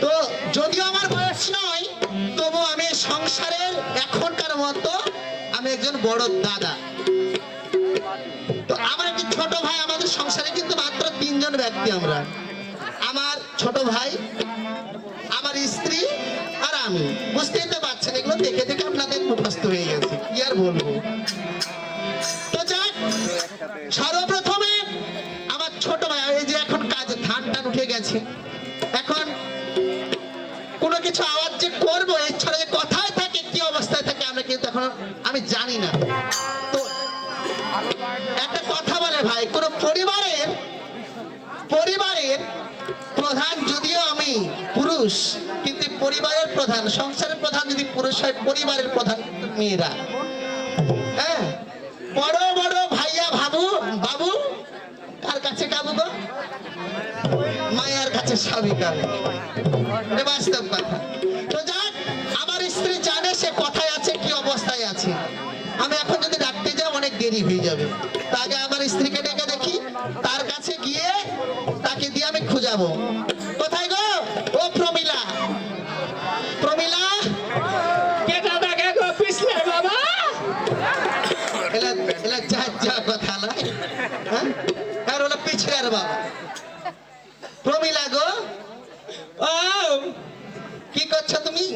তো যদিও আমার বয়স নয়, তবু আমি সংসারের এখনকার মতো আমি একজন বড় দাদা। তো আমার একটি ছোট ভাই, আমাদের সংসারে কিন্তু মাত্র 3 জন ব্যক্তি আমরা। আমার ছোট ভাই, আমার স্ত্রী আর আমি। বুঝতেই তো পারছেন, এগুলো দেখে দেখে আপনাদের মুখস্থ হয়ে গেছে, কি আর বলবো। তো যাক, সর্বপ্রথমে আমার ছোট ভাই, এই যে এখন কাজে ধান টান উঠে গেছে, এখন কোনো কিছু আওয়াজ যে করবো, এছাড়া যে কোথায় থাকে কি অবস্থায় থাকে আমরা কিন্তু এখন আমি জানি না। তো একটা কথা বলে ভাই, কোন পরিবারের প্রধান যদিও আমি পুরুষ, কিন্তু পরিবারের প্রধান, সংসারের প্রধান যদি পুরুষ হয়, পরিবারের প্রধান মেয়েরা। হ্যাঁ, বড় বড় ভাইয়া বাবু কার কাছে কাবু গো? মায়ের কাছে স্বামী কাবু। এটা বাস্তব কথা। তো যাক, আমার স্ত্রী জানে সে কোথায় আছে, কি অবস্থায় আছে। আমি এখন যদি ডাকতে যাই অনেক দেরি হয়ে যাবে। তা আগে আমার স্ত্রীকে ডেকে দেখি, তার কাছে গিয়ে তাকে দিয়ে আমি খুঁজাবো। কোথায় গো? ও প্রমিলা, প্রমিলা, কে দাদা কে গো পিছলে বাবা? এলা যা কথা না, হ্যাঁ, আর ওলা পিছলের বাবা। প্রমিলা গো, ও কি করছো তুমি?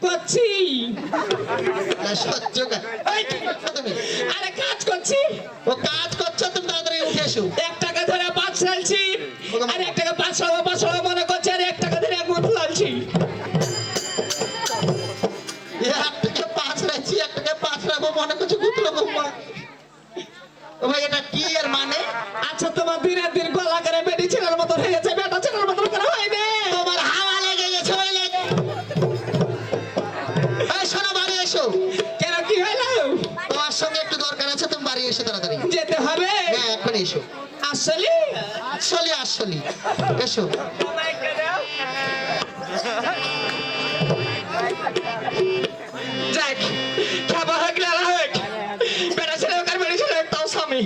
করছি। না সহ্য এই কি করছো তুমি? আরে কাজ করছি। ও কাজ করছো, তুমি তাড়াতাড়ি উঠে এসো। 1 টাকা ধরে 5 চালছি, আর 1 টাকা 500 মনে করছে, আর 1 টাকা ধরে 1 মুঠ লালছি। 1 টাকা 5 রাখছি, 1 টাকা 5 রাখবো মনে করছো গুতলো গোম্মা। ও ভাই, এটা কি এর মানে? আচ্ছা, তোমার দিনের দিন গলা করে বেটি ছেলের মতো হয়ে গেছে, বেটা ছেলের মতো করে হয়নি। তোমার হাওয়া লেগে গেছে বলে। এই শোনো, বাড়ি এসো। কেন, কি হইলো? তোমার সঙ্গে একটু দরকার আছে, তুমি বাড়ি এসো তাড়াতাড়ি। যেতে হবে? হ্যাঁ, এখন এসো। আসলে আসলে এসো। যাক, খাবার হোক না হোক, বেটা ছেলে হোক আর বেটি ছেলে হোক, তাও স্বামী।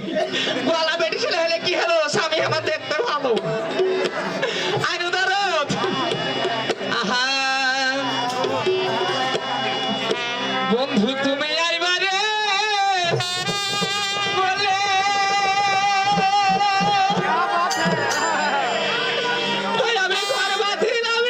গলা বেটি ছেলে হলে কি হলো, স্বামী আমার দেখতে ভালো। আইনু দারদ, আহা বন্ধু তুমি আইবারে বলে, ওই আমি ঘর বাঁধিলাম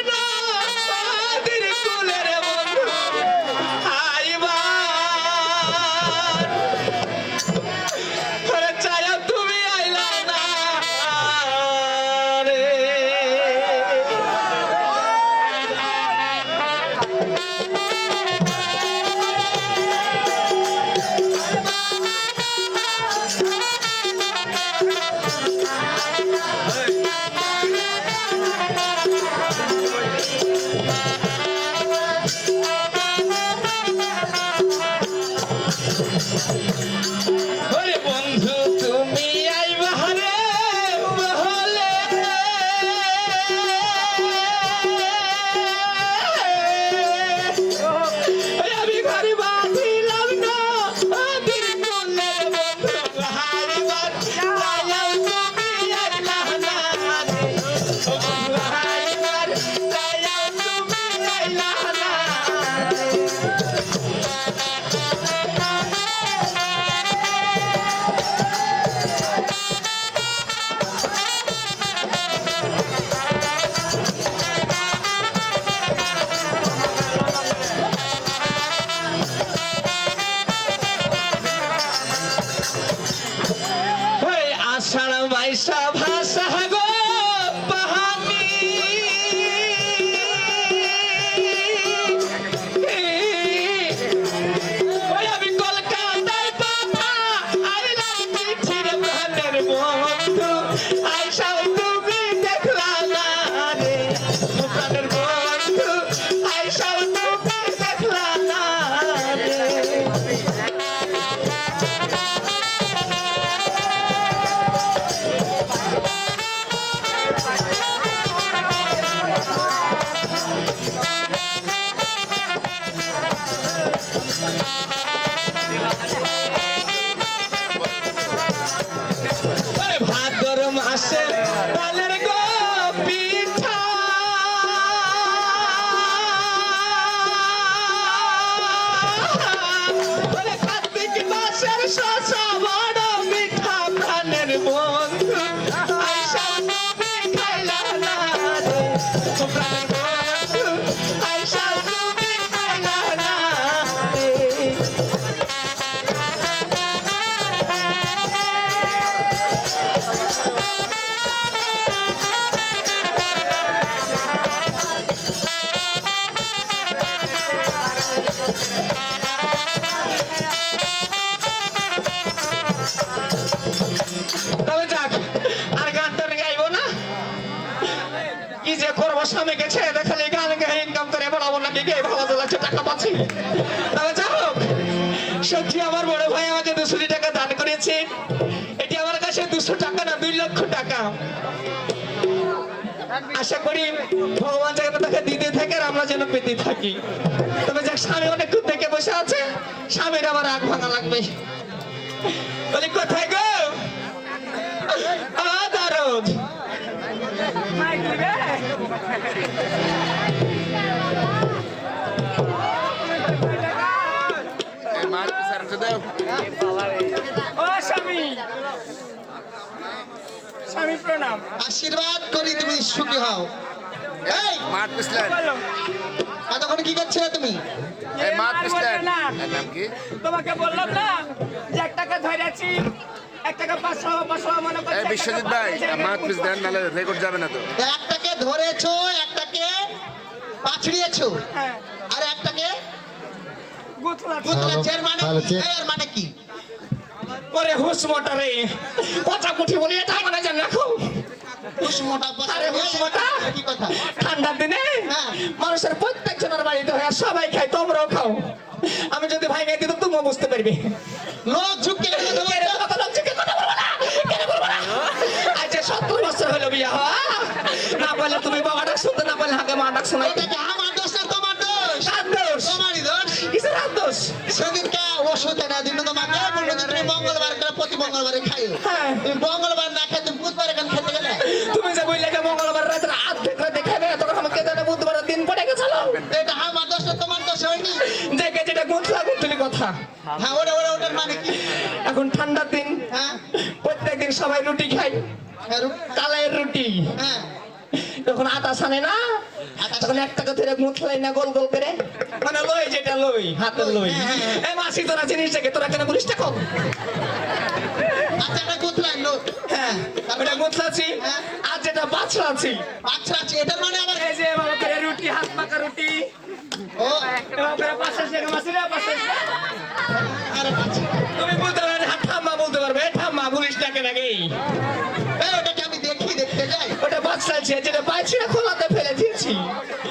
আইসা তুমি আইলা না রে। তবে যাক, আর গানটা আমি গাইবো না। কি যে করবো, স্বামীকে ছেড়ে দেখালে গান গায়ে ইনকাম করে বলাবো নাকি গিয়ে ভালো লাগছে, টাকা পাচ্ছি। তবে যাই হোক, সত্যি আমার বড় ভাই আমাকে 200 টাকা দান করেছে। এটি আমার কাছে 200 টাকা না, 2 লক্ষ টাকা। আশা করি ভগবান যেন তাকে দিতে থাকে আর আমরা যেন পেতে থাকি। তবে যাক, স্বামী অনেকক্ষণ থেকে বসে আছে, স্বামীর আমার রাগ ভাঙা লাগবে। বলি কোথায় গো দারদ? আশীর্বাদ করি তুমি সুখী হও। এই মাঠ পিছলেন এতক্ষণ কি করছিলে তুমি? এই মাঠ পিছলেন নাম কি তোমাকে বললাম না যে 1 টাকা ধরেছি, 1 টাকা 500 মনে করছি। এই বিশ্বজিৎ ভাই মাঠ পিছ দেন, নাহলে রেকর্ড যাবে না তো। একটাকে ধরেছো, একটাকে পাছড়িয়েছো, হ্যাঁ, আর একটাকে গুতলা গুতলাচ্ছে। এর মানে কি? এর মানে কি? করে হুস মোটারে কথা কুঠি বলি, এটা মানে জান রাখো। কুসমোটা আরে হুসমোটা কি কথা? ঠান্ডার দিনে হ্যাঁ। মানুষের প্রত্যেক জনের বাড়িতে হয়, আর সবাই খায়, তোমরাও খাও। আমি যদি ভাই গাই দিতাম তুমিও বুঝতে পারবে। লোক ঝুঁকে গেলে তো কে রে, কত লোক ঝুঁকে কথা বলবো না, কেন বলবো না? আজ যে 70 বছর হলো বিয়া হওয়া, না বললে তুমি বাবা ডাক শুনতে, না বললে হাঁকে মা ডাক শোনাই। এটা কি আমার দোষ না তোমার দোষ? হাত দোষ, তোমারই দোষ। কিসের হাত দোষ? সেদিনকে ওষুধ এনে দিল তোমাকে, বললো যে তুমি মঙ্গলবার করে প্রতি মঙ্গলবারে খাইও। হ্যাঁ। তুমি মঙ্গলবার না খেয়ে তুমি বুধবার এখানে খেতে গেলে। তুমি যে বললে যে মঙ্গলবার রাতে অর্ধেক রাতে খাবে, তখন আমাকে জানে বুধবার দিন পড়ে গেছিল। এটা আমার দোষ না তোমার দোষ হয়নি। দেখে যেটা গুঁতলা গুঁতলি কথা। হ্যাঁ, ওটার মানে কি? এখন ঠান্ডার দিন, হ্যাঁ প্রত্যেকদিন সবাই রুটি খায়, হ্যাঁ, কালাইয়ের রুটি। হ্যাঁ যখন আটা সানে না, তখন 1 টাকা ধরে মুথলাই না গোল গোল করে, মানে লই, যেটা লই, হাতের লই। এই মাসি তোরা জিনিসটাকে তোরা কেন বলিস টাকা? আচ্ছা, এটা গুতলাই লোক। হ্যাঁ, ওটা মুথলাছি, হ্যাঁ। আর যেটা বাছলাছি। আচ্ছা আচ্ছা, এটার মানে আবার এই যে এভাবে করে রুটি, হাত পাকা রুটি, ও এভাবে করে পাশে শেখে মাসিরা পাশে। আরে আচ্ছা। তুমি বলতে পারবে, হাত ঠাম্মা বলতে পারবে, ঠাম্মা বলিস টাকে নাকি? এই, ওটাকে আমি দেখতে যাই। ওটা বাছলাছি, যেটা পাইছি না খোলাতে ফেলে দিয়েছি।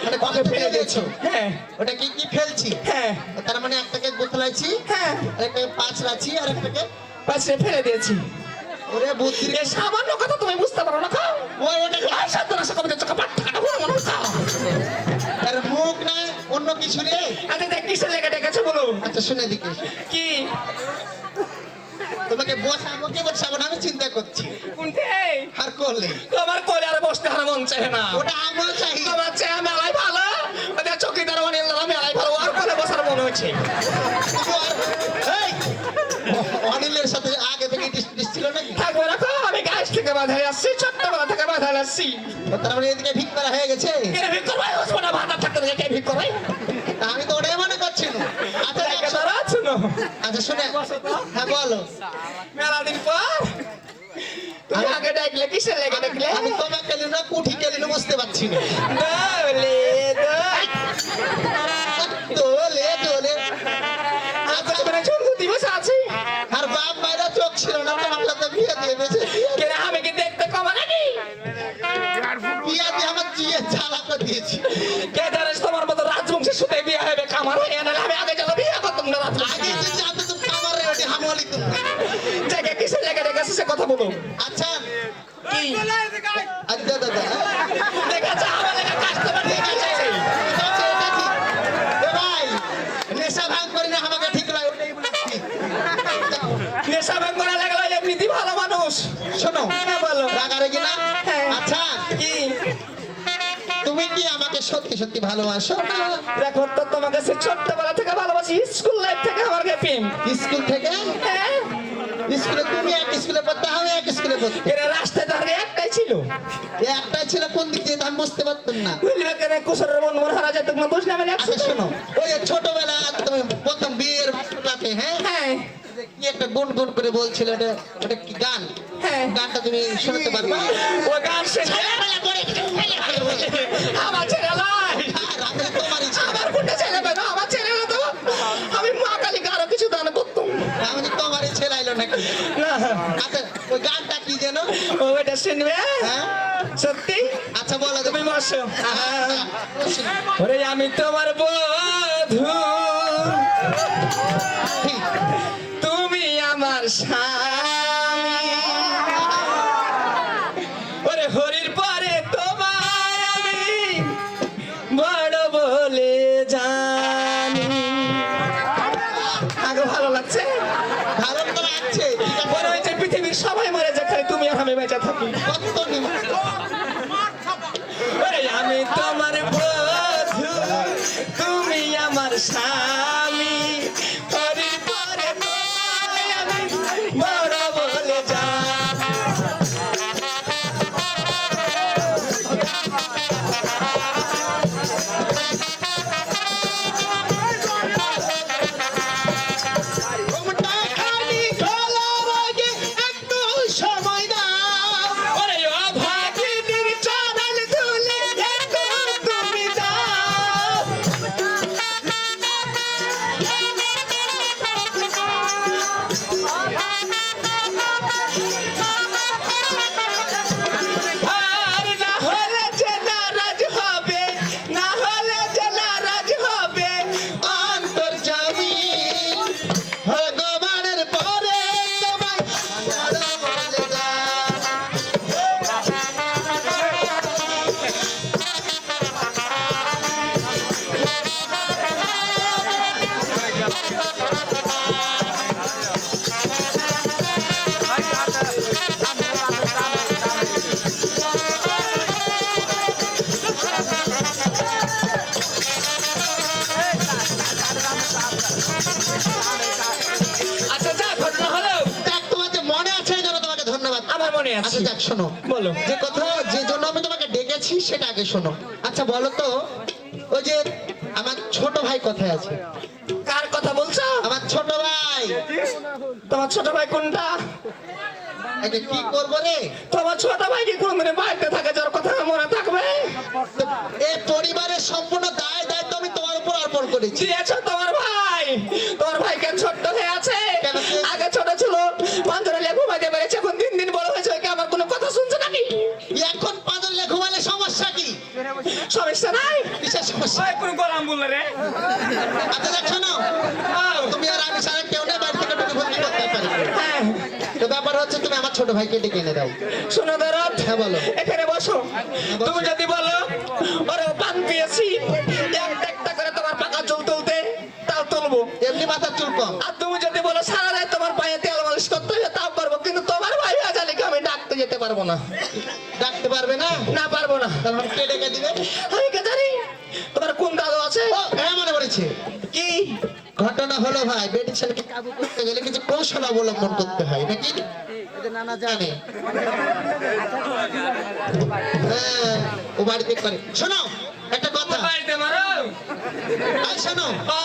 মানে কত ফেলে দিয়েছো? হ্যাঁ ওটা কি কি ফেলছি? হ্যাঁ তার মানে একটাকে গুতলাইছি, হ্যাঁ, আরেকটাকে পাঁচড়াছি, আর একটাকে পাশে ফেলে দিয়েছি। ওরে বুদ্ধি। এই সামান্য কথা তুমি বুঝতে পারো না? খাও ওটাকে আর সাত দিন আসা কবে চোখে পাট টাকা বলো মানুষ খাও। আর মুখ না অন্য কিছু রে। আচ্ছা দেখ কিসের লেগে ডেকেছে বলো? আচ্ছা শুনে দিকে কি তোমাকে বসাবো কি বসাবো না আমি চিন্তা করছি। কোনতে? আর করলে তোমার কোলে আর বসতে আর মন চায় না। ওটা আমার চাই। তোমার চেয়ে মেলাই ভালো, ওদের চকিদার অনিল মেলাই ভালো, আর কোলে বসার মনে হচ্ছে। এই, অনিলের সাথে আগে থেকে ডিস ছিল নাকি? থাকবে রাখো, আমি গাছ থেকে বাঁধাই আসছি, ছোট্টবেলা থেকে বাঁধাই আসছি। তার মানে এদিকে ভিক করা হয়ে গেছে। কে ভিক করবে? ওসমানা ভাতা থাকতে কে ভিক করবে? তা আমি তো ওটাই মনে করছি না। আচ্ছা দেখে তারা শুনো, আচ্ছা শুনে হ্যাঁ বলো। মেলা দিন পর তুমি আগে ডাকলে কিসের লেগে ডাকলে? আমি তোমাকে কেলি না কুঠি কেলি না বুঝতে পারছি না। দোলে দোলে দোলে দোলে আচ্ছা তোমরা চলতে দিবস আছে। আর বাপ মায়েরা চোখ ছিল না তোমার সাথে বিয়ে দিয়ে দিয়েছে। কেন আমি কি দেখতে কমা নাকি? বিয়ে দিয়ে আমার জিয়ে জ্বালাতে দিয়েছি। কে জানিস তোমার মতো রাজবংশের সাথে বিয়ে হবে কামার হয়ে না? আমি আগে চলো বিয়ে করতাম না আগে রাজবংশী। যে জানতো তুমি খাবারে ওটি হামলি তুমি। জায়গা কিসের লেগে ডেকেছে সে কথা বলো। আচ্ছা কি আচ্ছা দাদা দেখাচ্ছে আমার লেগে কাস্টমার দেখাচ্ছে। ভাই নেশা ভাঙ করি না আমাকে ঠিক লাগে ওটাই বলেছি। নেশা ভাঙ করা লাগলো, এমনিতেই ভালো মানুষ। শোনো হ্যাঁ বলো। রাগারাগি না। হ্যাঁ। আচ্ছা কি তুমি কি আমাকে সত্যি সত্যি ভালোবাসো না? দেখো তো, তোমাকে সে ছোট্টবেলা থেকে ভালোবাসি, স্কুল লাইফ থেকে আমার প্রেম। স্কুল থেকে হ্যাঁ স্কুলে তুমি এক স্কুলে পড়তে, আমি এক স্কুলে পড়তে। এরা রাস্তায় ধরে একটাই ছিল। এই একটাই ছিল, কোন দিক দিয়ে আমি বুঝতে পারতাম না। বুঝলি কেন কুসরের মন মন হারা যেত না, বুঝলে আমি আচ্ছা শোনো, ওই যে ছোটবেলা তুমি প্রথম বিয়ের রাতে, হ্যাঁ হ্যাঁ কি একটা গুন গুন করে বলছিল, ওটা ওটা কি গান? হ্যাঁ গানটা তুমি শুনতে পারবে? ও গান শুনে আমার ছেলে লাই, রাতে তোমারই ছিল। আমার কোনটা ছেলে বেটা, আমার ছেলে না তো আমি মা কালীকে আরো কিছু দান করতাম আমি তো তোমারই ছেলে আইলো নাকি? না। আচ্ছা ওই গানটা কি যেন? ও এটা শুনবে হ্যাঁ সত্যি? আচ্ছা বলো তুমি বসো। শুনি। ওরে আমি তোমার বধূ, তুমি আমার স্বামী, ওরে হরির পরে তোমায় আমি বড় বলে জানি। আগে ভালো লাগছে? ভালো তো লাগছে, ঠিক আছে। মনে হয়েছে পৃথিবীর সবাই মরে যায়, খালি তুমি আর আমি বেঁচে থাকি। কত নিম- ওরে আমি তোমার বধূ, তুমি আমার স্বামী, হরির পরে তোমায় আমি বড় বলে জানি। ঘুমটা খালি খোলার আগে একটু সময় দাও। ওরে অভাগিনীর চরণ ধুলি একটু তুমি দাও। আর না হলে যে নারাজ হবে, না হলে যে নারাজ হবে অন্তর্যামী ভগবানের পরে তোমায় বড় বলে দাও। আচ্ছা যা ঘটনা হলো দেখ, তোমার যে মনে আছে এই জন্য তোমাকে ধন্যবাদ। আমার মনে আচ্ছা আছে। দেখ শোনো, বলো। যে কথা যে জন্য আমি তোমাকে ডেকেছি সেটা আগে শোনো। আচ্ছা বলো তো, ওই যে আমার ছোট ভাই কোথায় আছে? কার কথা বলছো? আমার ছোট ভাই। তোমার ছোট ভাই কোনটা? একে কি করবো রে? তোমার ছোট ভাই কি কোনদিন বাড়িতে থাকে, যার কথা মনে থাকবে? এই পরিবারের সম্পূর্ণ দায় দায়িত্ব আমি তোমার উপর অর্পণ করেছি। দিয়েছো তোমার ভাই? তোমার ভাই কেন ছোট্ট হয়ে আছে? কেন কি? আগে ছোট ছিল, পাঞ্জরে ঘুমাইতে পেরেছে, এখন দিন দিন বড় হয়েছে, কি আমার কোনো কথা শুনছে নাকি? এখন পাঁদলে ঘুমালে সমস্যা কি? সমস্যা নাই। কিসের সমস্যা? কোন গোলাম বললে রে? আচ্ছা দেখ শোনো, তুমি আর আমি ছাড়া কেউ নেই বাড়ি থেকে ঢুকে ভর্তি করতে পারি। হ্যাঁ তো ব্যাপার হচ্ছে তুমি আমার ছোট ভাইকে ডেকে এনে দাও। শোনো দরদ, হ্যাঁ বলো। এখানে বসো। তুমি যদি বলো ওরে পান পেয়েছি একটা একটা করে তোমার পাকা চুল তুলতে, তাও তুলবো। এমনি মাথার চুল কম। আর তুমি যদি বলো সারা রাত তোমার পায়ে তেল মালিশ করতে হবে, তাও পারবো, কিন্তু তোমার ভাই আজালিকে আমি ডাকতে যেতে পারবো না। ডাকতে পারবে না? না পারবো না। তাহলে কে ডেকে দিবে? আমি কে জানি তোমার কোন দাদু আছে? ও হ্যাঁ মনে পড়েছে। কি ঘটনা হলো ভাই, বেটি ছেলেকে কাবু করতে গেলে কিছু কৌশল অবলম্বন করতে হয় নাকি? নানা জানে। হ্যাঁ, ও বাড়িতে করে। শোনো একটা কথা, বাড়িতে মারো। আই শোনো, ও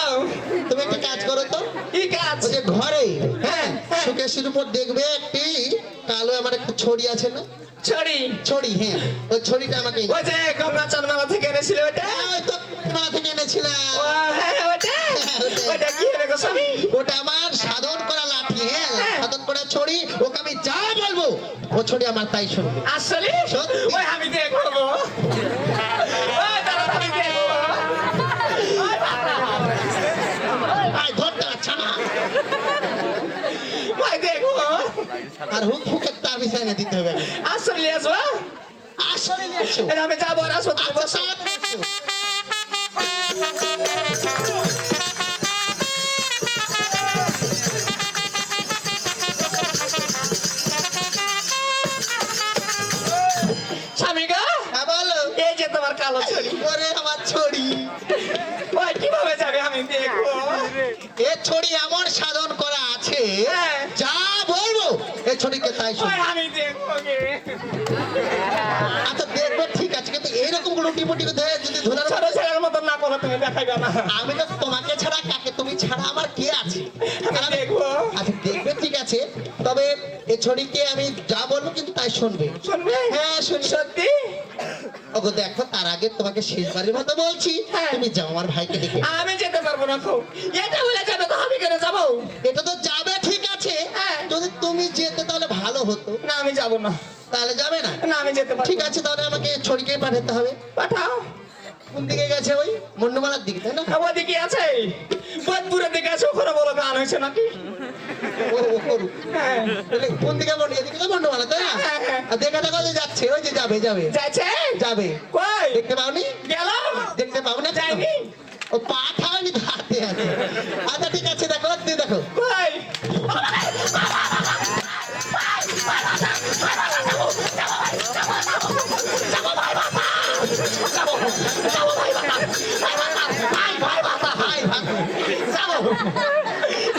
তুমি একটা কাজ করো তো, কি কাজ? ওই যে ঘরে হ্যাঁ হ্যাঁ। সুকেশের উপর দেখবে একটি কালো আমার একটা ছড়ি আছে না? ছড়ি? ছড়ি, হ্যাঁ ওই ছড়িটা আমাকে ওই যে গঙ্গা চানমেলা থেকে এনেছিল ওটা? হ্যাঁ, ওই তো মেলা থেকে এনেছিলাম। ও হ্যাঁ ওটা। ওটা কি হবে গো স্বামী? ওটা আমার সাধন করা লাঠি, হ্যাঁ হ্যাঁ। সাধন করা ছড়ি। ওকে আমি যা বলবো ও ছড়ি আমার তাই শুনবে। আসলে সত্যি? ওই আমি দেখবো গো। ওই দাঁড়া, আমি দেখবো। ওই দাঁড়া। আয় ধরতে পারছে না। ওই দেখবো। আর হুক হুকের তার বিষয় এনে দিতে হবে। আসলে নিয়ে আসবো। আসলে নিয়ে আসো। এর আমি যাবো আর আসবো, তুমি আচ্ছা, বসো। তাড়াতাড়ি আসো। স্বামী গো, হ্যাঁ বলো। এই যে তোমার কালো ছড়ি। ওরে আমার ছড়ি। ওই কিভাবে যাবে আমি দেখবো। এ ছড়ি এমন সাধন করা আছে, হ্যাঁ। যা বলবো ছড়িকে তাই শোন। ওই আমি দেখবো গে। আচ্ছা দেখবো ঠিক আছে, কিন্তু এইরকম লুটি মুটি যদি ধরে ছোট ছেলের মতন না করো তুমি, দেখাইবে না। আমি তো তোমাকে ছাড়া কাকে, তুমি ছাড়া আমার কে আছে? আমি দেখবো। আচ্ছা দেখবে ঠিক আছে, তবে এই ছড়িকে আমি যা বলবো কিন্তু তাই শুনবে। শুনবে? হ্যাঁ শুনি। সত্যি? ওগো দেখো, তার আগে তোমাকে শেষবারের মতো বলছি, হ্যাঁ। তুমি যাও আমার ভাইকে দেখে। আমি যেতে পারবো না খুব। এটা বলে যাবে তো আমি কেন যাবো? এটা তো যাবে ঠিক আছে, হ্যাঁ। যদি তুমি যেতে তাহলে ভালো হতো। না আমি যাবো না। তাহলে যাবে না? না আমি যেতে পারবো ঠিক না। আছে, তাহলে আমাকে ছড়িকে পাঠাতে হবে। পাঠাও। কোন দিকে গেছে? ওই মন্ডমালার দিকে, তাই না? ওদিকে আছে, বোধপুরের দিকে আছে, ওখানে বলো গান হয়েছে নাকি? ও করুক। হ্যাঁ। তাহলে কোন দিকে মন্ড, এদিকে তো মন্ডমালা, তাই না? হ্যাঁ, হ্যাঁ। আর দেখা দেখা যে যাচ্ছে, ওই যে যাবে যাবে যাচ্ছে? যাবে। কই? দেখতে পাওনি? গেল? দেখতে পাও না? যায়নি? ও পাঠাওনি তো হাতে আছে। আচ্ছা ঠিক আছে, দেখো তুই দেখো। কই? হাই ভাই বাবা, হাই ভাই। যাবো।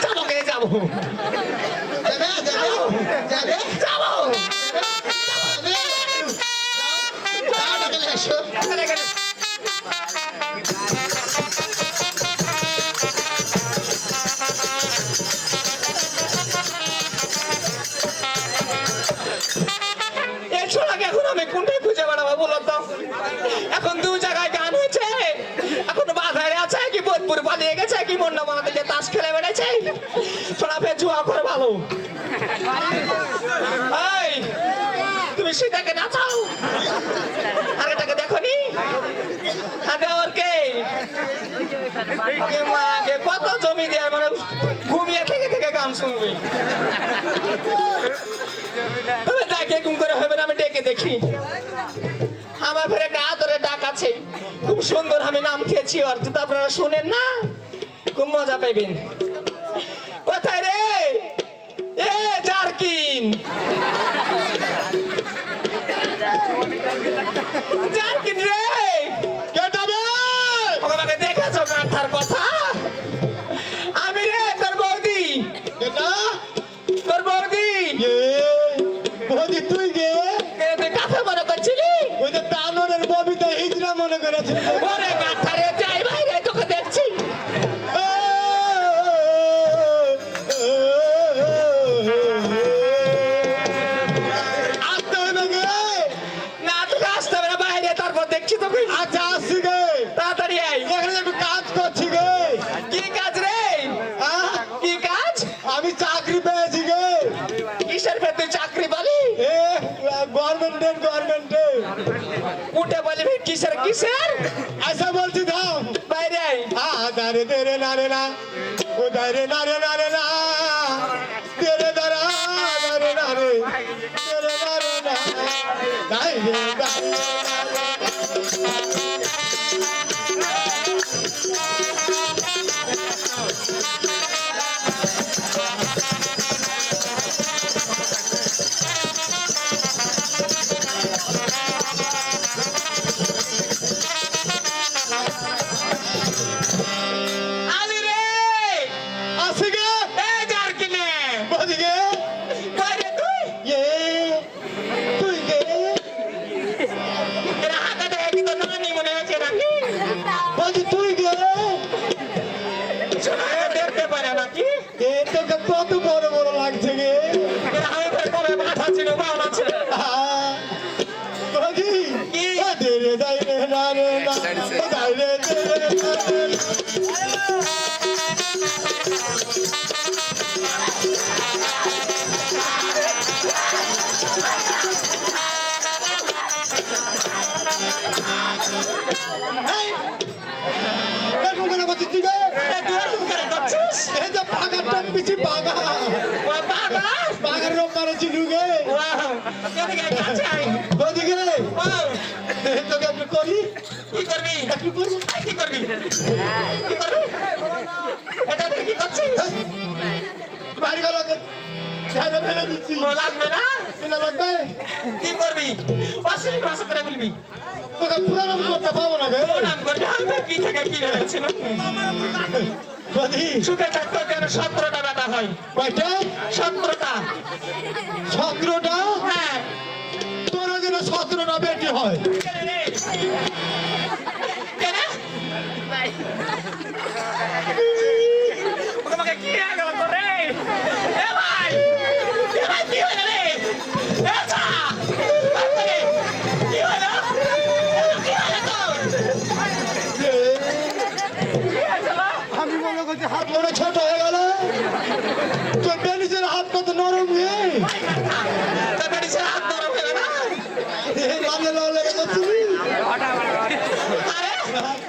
যাবো কে যাবো? যাবে যাবে যাবে যাবো। যাবে। যাও, যাও, ডেকে এসো। এখানে, এখানে। এই ছোড়াকে এখন আমি কোনটায় খুঁজে বেড়াবো বলো তো? এখন দু জায়গায় গান হয়েছে, এখন বাজারে আছে কি বোধপুর পালিয়ে গেছে কি মন্ডা মানা থেকে তাস খেলে বেড়েছে, ছোড়া ফের জুয়া করে ভালো। এই, তুমি সেটাকে নাচাও, আর এটাকে দেখো নি? আগে ওর কে? মাকে কত জমি দেয়, মানে ঘুমিয়ে থেকে থেকে গান শুনবি। তবে ডাকে ঘুম করে হবে না, আমি ডেকে দেখি। আমার ফের একটা আদরের ডাক আছে, খুব সুন্দর, আমি নাম খেয়েছি ওর, যদি আপনারা শুনেন না খুব মজা পাইবেন। কোথায় রে এ জারকিন? জারকিন রে, আমাকে দেখেছো কাঁথার কথা? আমি রে তোর বৌদি। তোর বৌদি। বৌদি তুই গে তুই কাকে মনে করছিলি? ওই যে তানোরের ববিতা হিজড়া মনে করেছিল ওরে কাঁথারে যাই বাইরে তোকে দেখছি। আসতে হবে গে না তোকে আসতে হবে না, বাইরে তারপর দেখছি তোকে। আচ্ছা আসছি গে তাড়াতাড়ি আই। এখানে একটু কাজ করছি গে কি কাজ রে? আহ, কি কাজ? আমি চাকরি পেয়েছি গে কিসের ফের তুই চাকরি পালি? এ গভর্নমেন্টের উঠে বলি কিসের কিসের? আচ্ছা বলছি দাও বাইরে আই। দারে দেরে না রে না ও দারে না রে না রে না তেরে দারা দারে না রে তেরে না রে না দাই রে দাই আলি রে আসি গে এ জারকিনে বদিকে বাইরে তুই। এ তুই গে এরা হাতে দেখে কি তো নানি মনে হচ্ছে নাকি? বদি তুই গে শোনা দেখতে পারে নাকি? এ তোকে কত বড় বড় লাগছে গে এরা আমি ফের কবে মাথা ছিল বাউনা ছিল। বদি কি? ও দেরে দাই রে না রে না ও দাই রে দেরে না রে না এরকম করে বলছিস তুই গে? এ তুই এরকম করে করছিস? এই যে বাগানটা পিছি বাগা ও বাবা! বাগান রোপ মারেছি ঢুকে ওয়াও! এদিকে আয়, কাছে আয়। ওদিকে ওয়াও! তোকে একটু করি কি করবি? একটু করি কি করবি? কি করবি? এটা তুই কি করছিস? বাড়ি গেল ঝাড়ে ফেলে দিচ্ছি ও লাগবে না? কিনা লাগবে কি করবি? অশ্লীল ভাষা করে বলবি। তোকে পুরানো করতে পাবো না গে ও নাম করবি, আমি কি থেকে কি হয়েছিল? বলি সুখে থাকতে যেন 17টা বেটা হয়। কয়টা 17টা। 17টা হ্যাঁ। তোর যেন 17টা বেটি হয় কেনে রে? কেনে? তোমাকে কি হয়ে গেল তোর রে? এ ভাই! এ ভাই কি হলো রে? এ চা! বাপরে! কি হলো? কি হলো তোর? কি হয়েছিল? আমি মনে করছি হাত মনে ছোট হয়ে গেল তোর বেনিসের হাত কত নরম রে তোর বেটি ছেলে হাত নরম হয়ে গেল না? লালে লালে করছিলি আরে,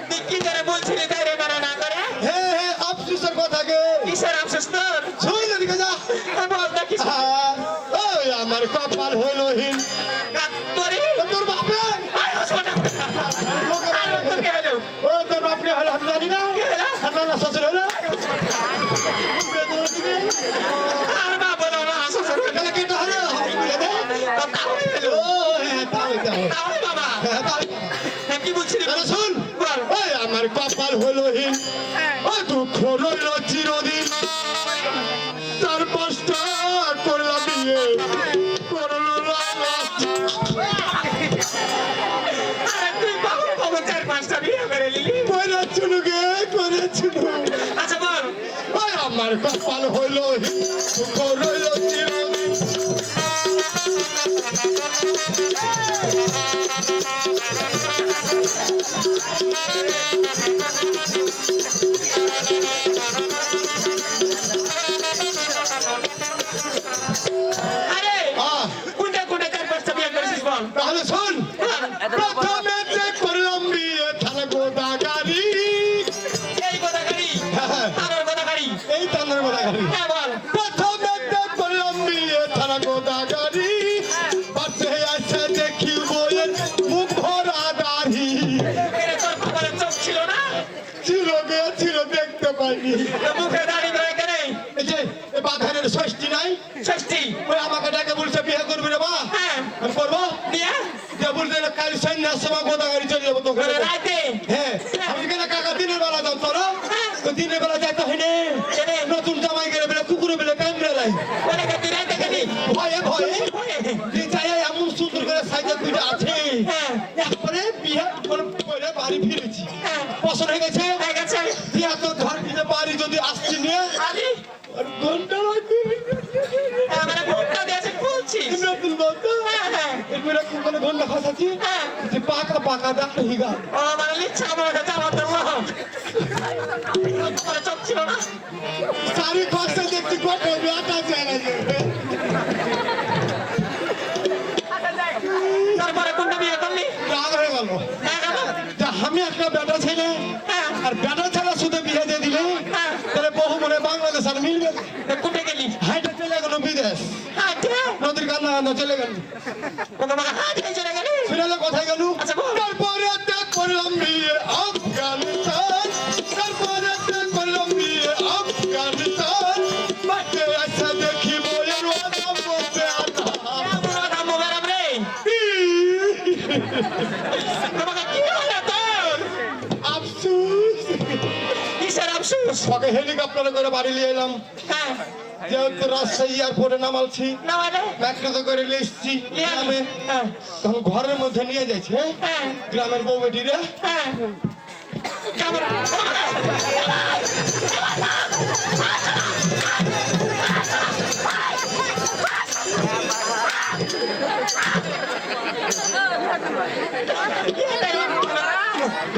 তুই কি করে বলছিলি তাই রে মারা না করে? হ্যাঁ হ্যাঁ আফসোসের কথা গে কিসের আফসোস তোর? শুই না দিকে যা বল না কিছু। ওই আমার কপাল হইল হিন তোরে? তোর বাপে আরে, শোনা। আরে, তোর কি হলো? ও তোর বাপরে হলো আমি জানি না না শ্বশুর হলো আর মা বলো না, শ্বশুর হলো। তাহলে কেটে হলো তোর তাহলে হলো। ও হ্যাঁ তাহলে তাহলে বাবা, হ্যাঁ, কি বলছিলি? শুন বল। ওই আমার কপাল হইল হিন হ্যাঁ। ও দুঃখ রইল চিরদিন তার কষ্ট করলাম বিয়ে করলো আরে, তুই বাবু বাবু 4-5টা বিয়ে করে নিলি। করেছিল গে করেছিল আচ্ছা বল। ওই আমার কপাল হইল হিন দুঃখ রইল চিরদিন আরে, আহ, কোনটা কোনটা 4-5টা বিয়ে করেছিস বল। তাহলে শোন প্রথমে যে করলাম বিয়ে থানা গোদা গাড়ি এই গোদাগাড়ি, তারর গোদাগাড়ি। এই থানার গোদা গাড়ি হ্যাঁ বল। প্রথমে যে করলাম বিয়ে থানা গোদা গাড়ি পাশে আছে দেখি বইয়ের মুখ ভরা দাড়ি এরে তোর কপালে চোখ ছিল না? ছিল গেছিল দেখতে পাইনি তো মুখে দাড়ি ধরে কেনে? এই যে এই বাধারের ষষ্ঠী নাই ষষ্ঠী। ওই আমাকে ডাকে বলছে বিয়ে করবি রে বা হ্যাঁ। আমি করবো দিয়ে? যে বলছে কাল সন্ধ্যার সময় গোদা গাড়ি চলে যাবো তো ওরে রাতে? হ্যাঁ আমি কেন কাকা দিনের বেলা যাও তোরা তো দিনের বেলা যাইতে হয়নি কেনে? নতুন জামাই গেলে বেলা কুকুরে বেলে কামড়ে লাই ওরে কে তুই রাতে গেলি? ভয়ে ভয়ে তুই যাই এমন সুন্দর করে সাইজা দুইটা আছে হ্যাঁ। একবারে বিয়ে করে বাড়ি ফিরেছি হ্যাঁ। পছন্দ হয়ে গেছে হয়ে গেছে? বিয়ে তো ধর দিতে বাড়ি যদি আসছি নিয়ে আলি? আর ঘন্টা লাগবে আমার ঘুমটা দিয়েছে খুলছিস? নতুন বলতো হ্যাঁ, হ্যাঁ। এরপরে কোন ঘন্টা খাসাচ্ছি হ্যাঁ। যে পাকা পাকা ডাক্তার হিগা ও মানে লিচ্ছা আমার কাছে আমার তো কপালে চোখ ছিল না? সারি খসে দেখছি কত বিয়াটা যায় না তারপরে কোনটা বিয়ে করলি? রাগ হয়ে গেল হ্যাঁ, গেল? যে আমি একটা বেটা ছেলে হ্যাঁ। আর বেটা ছেলে শুধু বিয়ে দিয়ে দিলে হ্যাঁ। তাহলে বহু মনে বাংলাদেশ আর মিলবে তো কোনটা গেলি? হাইটা চলে গেল বিদেশ হ্যাঁ, ঠিক। নদীর কান্না চলে গেল ও বাবা, হ্যাঁ, ঠিক চলে গেলি? ফিরালে কোথায় গেল আচ্ছা, বল। তারপরে ত্যাগ করলাম বিয়ে আফগানিস্তান তারপরে ত্যাগ করলাম বিয়ে আফগানিস্তান বাচ্চা আচ্ছা দেখি বইয়ের ওয়াদা বলতে আনা বুড়ো ধামো বেড়াম রে। তোমাকে কি হলো তোর? আফসোস কিসের আফসোস? ওকে হেলিকপ্টারে করে বাড়ি নিয়ে এলাম হ্যাঁ, যেহেতু রাজশাহী এয়ারপোর্টে নামালছি না মানে? ব্যাগটাতে করে নিয়ে এসছি নিয়ে গ্রামে আয়। হ্যাঁ, তখন ঘরের মধ্যে নিয়ে যাচ্ছে হ্যাঁ, গ্রামের বউ বেটিরে হ্যাঁ। কেমন?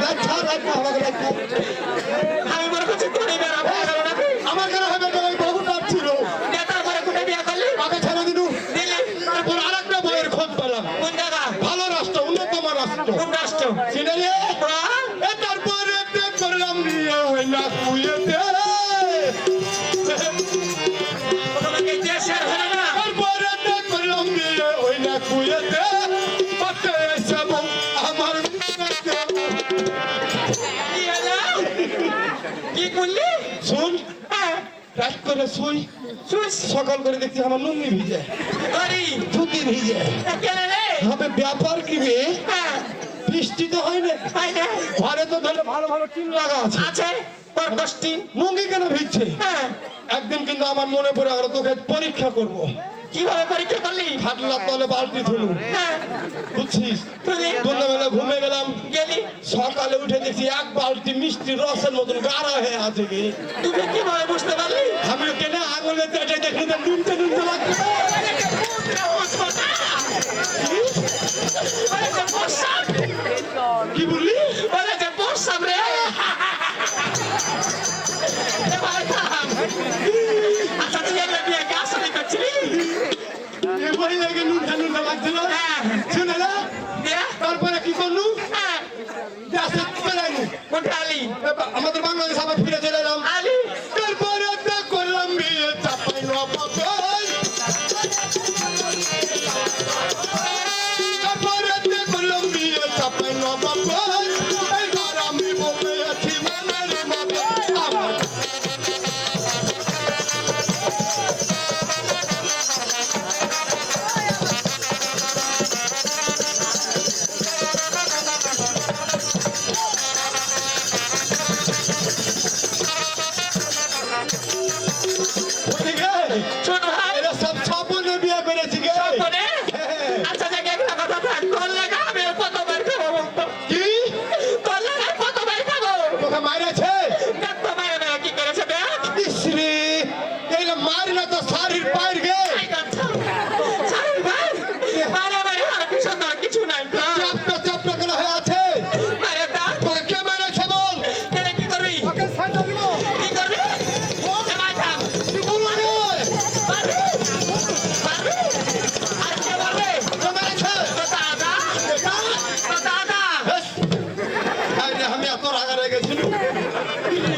রাজা রাজা আমাকে রাজা আমি মনে করছি তোরই বেড়া হয়ে গেল নাকি? আমার কেন হবে না ওই বহু ডাক ছিল দিয়ে তারপরে কোথায় বিয়ে করলি? আগে ছেড়ে দিলু দিলি? তারপর আর একটা বইয়ের খোঁজ পেলাম কোন জায়গা? ভালো রাষ্ট্র উন্নতম রাষ্ট্র কোন রাষ্ট্র? চিনেলে তারপরে ত্যাগ করলাম বিয়ে হয় না কুয়েতে তোমাকে দেশের হলো না? তারপরে ত্যাগ করলাম বিয়ে হয় না কুয়েতে পাতে এসে আমার কি হলো? কি করলি? শুন হ্যাঁ, রাত করে শুই শুস। সকাল করে দেখছি আমার লুঙ্গি ভিজে গরি। ধুতি ভিজে কেন রে? হবে ব্যাপার কি বে হ্যাঁ, বৃষ্টি তো হয় না হয় না ঘরে তো ধরে ভালো ভালো টিন লাগা আছে আছে তোর কষ্টি মুঙ্গি কেন ভিজছে হ্যাঁ একদিন কিন্তু আমার মনে পড়ে গেল তোকে পরীক্ষা করব কিভাবে পরীক্ষা করলি খাটলার তলে বালতি ধুলু হ্যাঁ বুঝছিস তুই সন্ধ্যাবেলা ঘুমে গেলাম গেলি সকালে উঠে দেখছি এক বালতি মিষ্টি রসের মতন গাঢ় হয়ে আছে কি তুই কিভাবে বুঝতে পারলি আমি কেনে আঙুলের পেটে দেখলি তো নুনতে নুনতে লাগছে কি বললি আচ্ছা তুই একটা বিয়ে আসলে করছিলি এই মহিলাকে নুনতে নুনতে লাগছিল শুনে না তারপরে কি করলু হ্যাঁ দেশে বেড়াইলু কোথায় আলি আমাদের বাংলাদেশ আবার ফিরে চলে এলাম আলি তারপরে একটা করলাম বিয়ে চাপাই নবাবগঞ্জ তারপরে একটা করলাম বিয়ে চাপাই নবাবগঞ্জ এইবার আমি বলে আছি মনের মতো আমার ছোট ভাই এরা সব ছাপনে বিয়ে করেছি গে বলে আচ্ছা জায়গা একটা কথা থাক তোর লাগা আমি কত বার খাবো বলতো কি তোর লাগা কত বার খাবো তোকে মারেছে দেখ তো মায়ের মেয়ে কি করেছে দেখ ইসরে এইলা মারি না তো শাড়ির পায়ের গে সারি ভাই মারে মারে আর কিছু না কিছু নাই চাপটা চাপটা কেন হয়ে আছে মারে দেখ তোকে কে মারেছে বল কেন কি করবি তোকে সাইডে দিব কি করবি এবার থাম তুই বল মানে পারবি পারবি আর কে পারবে কে মারেছে তো দাদা তো দাদা আরে আমি এত রাগা রেগেছিল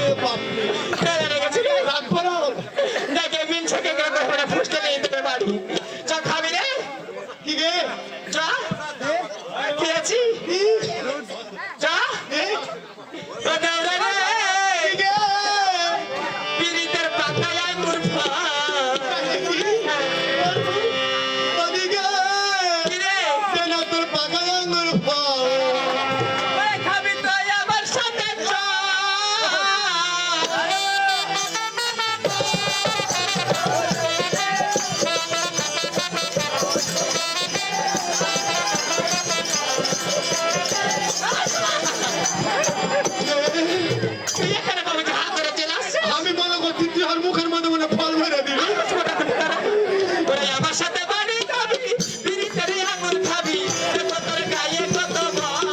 এ বাপ রে কেন রেখেছিলি রাগ করো দেখে মিনছকে করে করে ফুসতে নিয়ে যেতে পারি চ খাবি রে কি গে চ খেয়েছি কি চ এ? ও দৌড়ে রে কি গে পিরিতের পাতায় আঙ্গুর ফল ওদি গে কি রে কেন তোর পাগল আঙ্গুর ফল ওই খাবি তো আমার সাথে চল তুই এখানে কবে হাত ধরে চলে আসছে আমি মনে করছি তুই আর মুখের মধ্যে মনে ফল মেরে দিবি ওরে আমার সাথে বাড়ি যাবি পিরিতের আঙ্গুর খাবি দেখো তোর গায়ে কত বল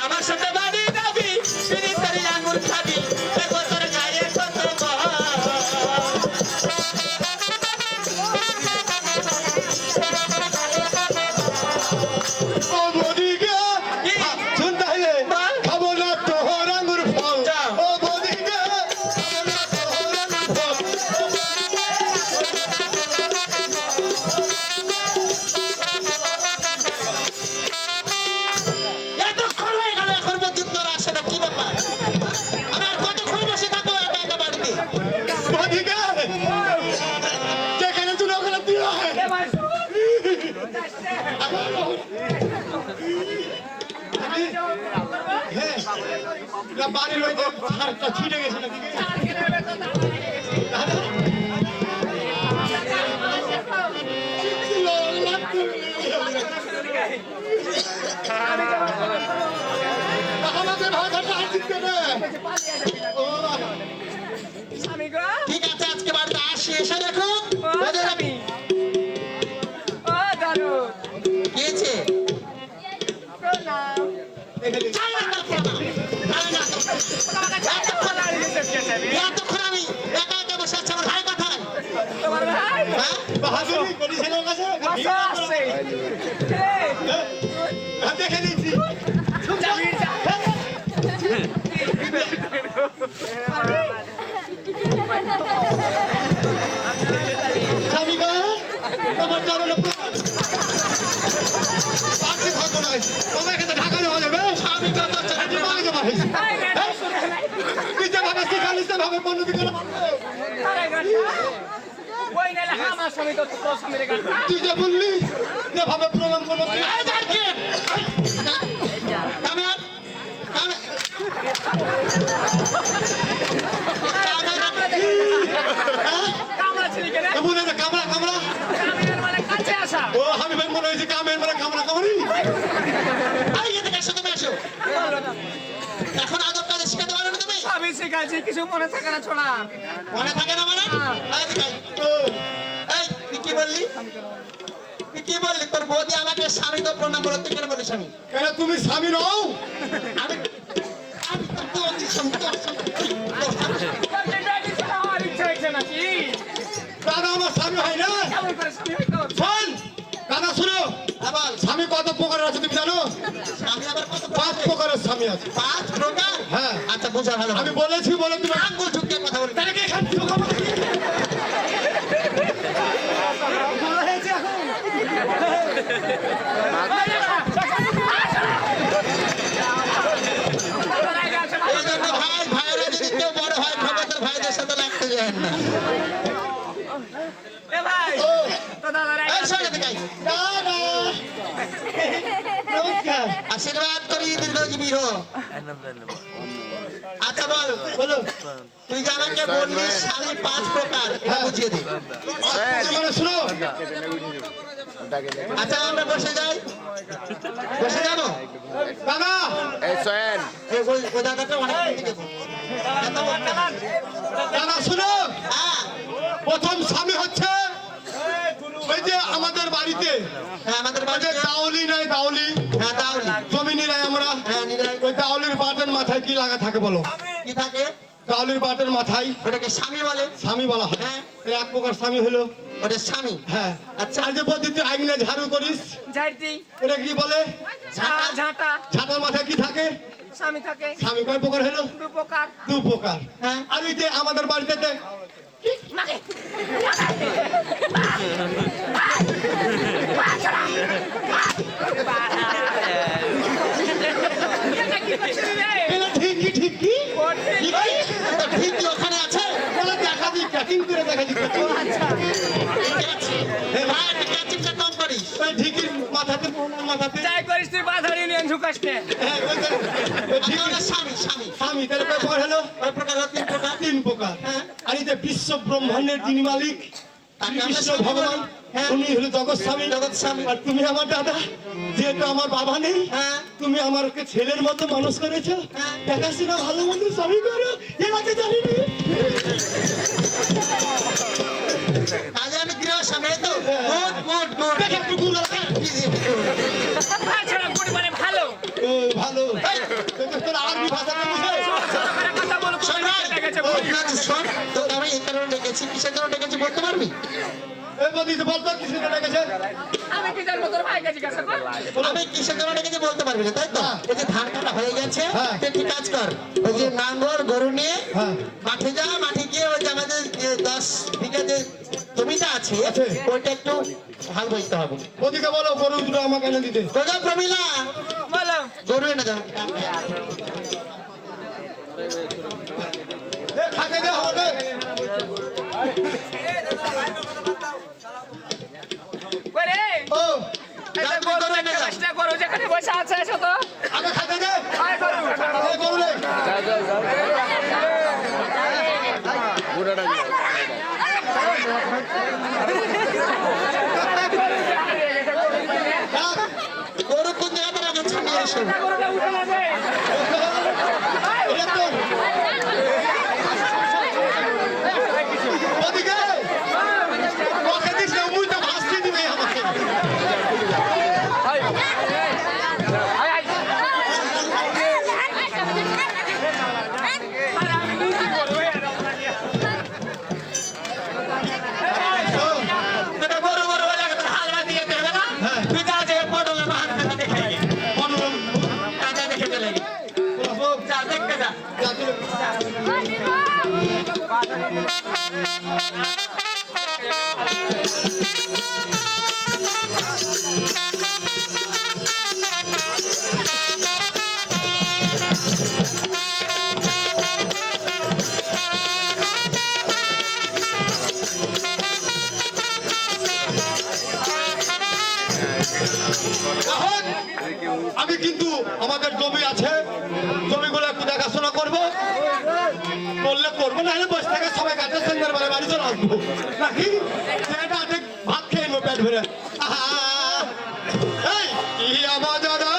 আমার সাথে বাড়ি যাবি পিরিতের আঙ্গুর খাবি দেখো তোর গায়ে কত ও বদি গে কি? শুন তাহলে বল। খাবো না তোর আঙ্গুর ফল যা। ও বদি গে খাবো না তোর আঙ্গুর ফল এতক্ষণ হয়ে গেল এখন পর্যন্ত ওরা আসে না কি ব্যাপার আমি আর কতক্ষণ বসে থাকবো একা একা বাড়িতে বদি গে যেখানে তুই ওখানে তুই আয়। হ্যাঁ, না বাড়ির ওই যে ছাড়টা ছিঁড়ে গেছে নাকি গে? আমাদের ভাষাটা আসছে না ও ঠিক আছে আজকে বাড়িতে আসি এসে দেখো ওদের আমি কি হয়েছে এখানে চাই না তার প্রণাম। আমি না। এতক্ষণ আমি একা একা বসে আছি আমার ভাই কোথায় হ্যাঁ বাহাদুরি করিস না কাছে হ্যাঁ, দেখে নিচ্ছি স্বামীকা তোমার চরণে প্রণাম। পাখি থাকো নাই তোমার এখানে ঢাকা দেওয়া যাবে স্বামীকা তো ছেড়ে মাগে জমা হয়েছে তুই যেভাবে শিখালিস সেভাবে বন্ধু দিকে স্বামী তো তোর স্বামীর গান তুই যে বললি যেভাবে প্রণাম করবো তুই- এই দাঁড়িয়ে। কামের, কামের। কামড়া ছিলি কেন এ মনে হয় কামড়া কামড়া কামের মানে কাছে আসা ও আমি ভাই মনে হয়েছে কামের মানে কামড়া কামড়ি এই এদিকে আসো, তুমি আসো। এখন আদব কাজে শিখাতে পারো না তুমি? আমি শিখাইছি কিছু মনে থাকে না ছোড়া মনে থাকে না মানে? এই এদিকে আয়। এই, তুই কি বললি? তুই কি বললি? তোর বৌদি আমাকে স্বামী তো প্রণাম করো, তুই কেন বলিস আমি? কেন তুমি স্বামী নও আমি আমি তো বলছি স্বামী, তোর স্বামী, তোর স্বামী। আমার ইচ্ছা হয়েছে নাকি দাদা আমার স্বামী হয় না কেমন করে স্বামী হইতো শোন দাদা শুনো হ্যাঁ বল, স্বামী কত প্রকারের আছে তুমি জানো স্বামী আবার কত 5 প্রকারের স্বামী আছে 5 প্রকার? হ্যাঁ। আচ্ছা, বুঝা ভালো। আমি বলেছি বলে তুমি আঙ্গুল ঝুঁকিয়ে কথা বলবি। তাহলে কি এখান থেকে খাবো? এই জন্য ভাইয়েরা যদি কেউ বড় হয়, খবরদার ভাইদের সাথে লাগতে যায় না। এ ভাই ও, তো দাদা এই শোন এদিকে আয়। দাদা নমস্কার আশীর্বাদ করি দীর্ঘজীবী হো। আচ্ছা বল, বলো তুই যে আমাকে বললি স্বামী 5 প্রকার, এটা বুঝিয়ে দে। মানে শুনো আচ্ছা আমরা বসে যাই, বসে যাবো। দাদা এই সোহেল ওই দাদাটা অনেক দিকে তো। দাদা শুনো হ্যাঁ, প্রথম স্বামী হচ্ছে ওই যে আমাদের বাড়িতে হ্যাঁ, আমাদের ওই যে বাড়িতে দাউলি নাই দাউলি হ্যাঁ তাহলে জমিনি নাই আমরা হ্যাঁ নিরাই ওই দাউলির বাটের মাথায় কি লাগা থাকে বলো কি থাকে? দাউলির বাটের মাথায় ওটাকে স্বামী বলে। স্বামী বলা হয় হ্যাঁ। এই এক প্রকার স্বামী হলো ওটা স্বামী। হ্যাঁ আচ্ছা। আর যে বলছি তুই আইনে ঝাড়ু করিস ঝাড়তি ওটা কি বলে ঝাঁটা ঝাঁটার মাথায় কি থাকে স্বামী থাকে স্বামী কয় প্রকার হলো দু প্রকার 2 প্রকার হ্যাঁ। আর ওই যে আমাদের বাড়িতে যে এটা ঠিক কি ঠিক কি তো ঠিক কি ওখানে আছে? বলে দেখা দিই ট্র্যাকিং করে দেখা দিই ঠিক আছে। ভাই, তুই ক্যাচিংটা কম করিস। ওই ঢিকির মাথাতে মাথাতে যাই করিস তুই বাধার ইউনিয়ন ঝুঁকাস নে হ্যাঁ, ওই যে- ওই আমি ঢিকির ওটা স্বামী, স্বামী। স্বামী তাহলে কয় প্রকার হলো ওই প্রকার হলো 3 প্রকার। 3 প্রকার হ্যাঁ। আর এই যে বিশ্ব ব্রহ্মাণ্ডের যিনি মালিক তাকে আমরা কৃষ্ণ স্বামী ভগবান বলি। হ্যাঁ। উনি হলো জগৎ স্বামী জগৎ স্বামী। আর তুমি আমার দাদা যেহেতু আমার বাবা নেই হ্যাঁ। তুমি আমাকে ছেলের মতো মানুষ করেছো হ্যাঁ। দেখাশোনা ভালো মন্দ সবই করো এলাকে জানি না কাজে আমি গৃহ স্বামী, এই তো? Good, good, good. দেখে একটু গুণ আছে। ছাড়া পরিমাণে ভালো ও, ভালো তোর আরবি ভাষাটা বুঝে কথা বলো শোন ভাই, ঠিক আছে, শোন। তোকে আমি এই কারণে ডেকেছি, কিসের জন্য ডেকেছি বলতে পারবি? এই বদিতে বলতো কিছু লেগেছে আমি কি জানবো তোর ভাইকে জিজ্ঞাসা কর আমি কিসের জন্য ডেকেছি বলতে পারবি না, তাই তো? হ্যাঁ। এই যে ধান কাটা হয়ে গেছে, হ্যাঁ। তুই একটি কাজ কর। ওই যে নাঙ্গল গরু নিয়ে হ্যাঁ। মাঠে যা, মাঠে গিয়ে ওই যে আমাদের যে 10 বিঘা যে জমিটা আছে, আছে। ওইটা একটু হাল বইতে হবে। ওদিকে বলো গরু দুটো আমাকে এনে দিতে কোথাও প্রমিলা বলো গরু এনে দাও। খাতে দে হবে করে ও এটা গরু একটা চেষ্টা করো যেখানে বসে আছে এসো তো আগে খাতে দে আয় গরু এই গরু রে পুরোটা দিয়ে গরু কোন জায়গাতে রাখা নিয়ে আসো। গরুটা উঠে যাবে এটা তো ওদিকে ওকে দিস না মুইটা ভাসতে দিবে আমাকে এটা গরু গরু বলে একটা হালকা দিয়ে দেবে না? হ্যাঁ। তুই যা যে পটলের বাহার কাটা দেখে আয়। মনোরম কাটা দেখে চলে আয়। যা দেখতে যা। এখন আমি কিন্তু আমাদের জমি আছে, জমিগুলো একটু দেখাশোনা করবো, করলে করবো, না হলে বসে থেকে সবাই কাছে সন্ধ্যের বেলা বাড়ি চলে আসবো নাকি, সেটা অনেক ভাত খেয়ে নেবো পেট ভরে। এই কি আমার দাদা,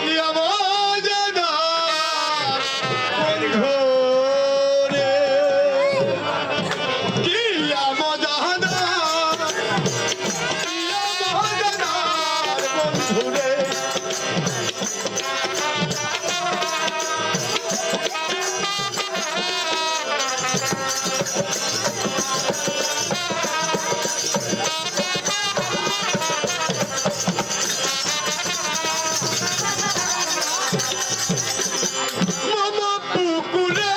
কি আমার দাদা বন্ধু রে, কি আমার দাদা, কি আমার দাদার বন্ধু রে। মামা পুকুরে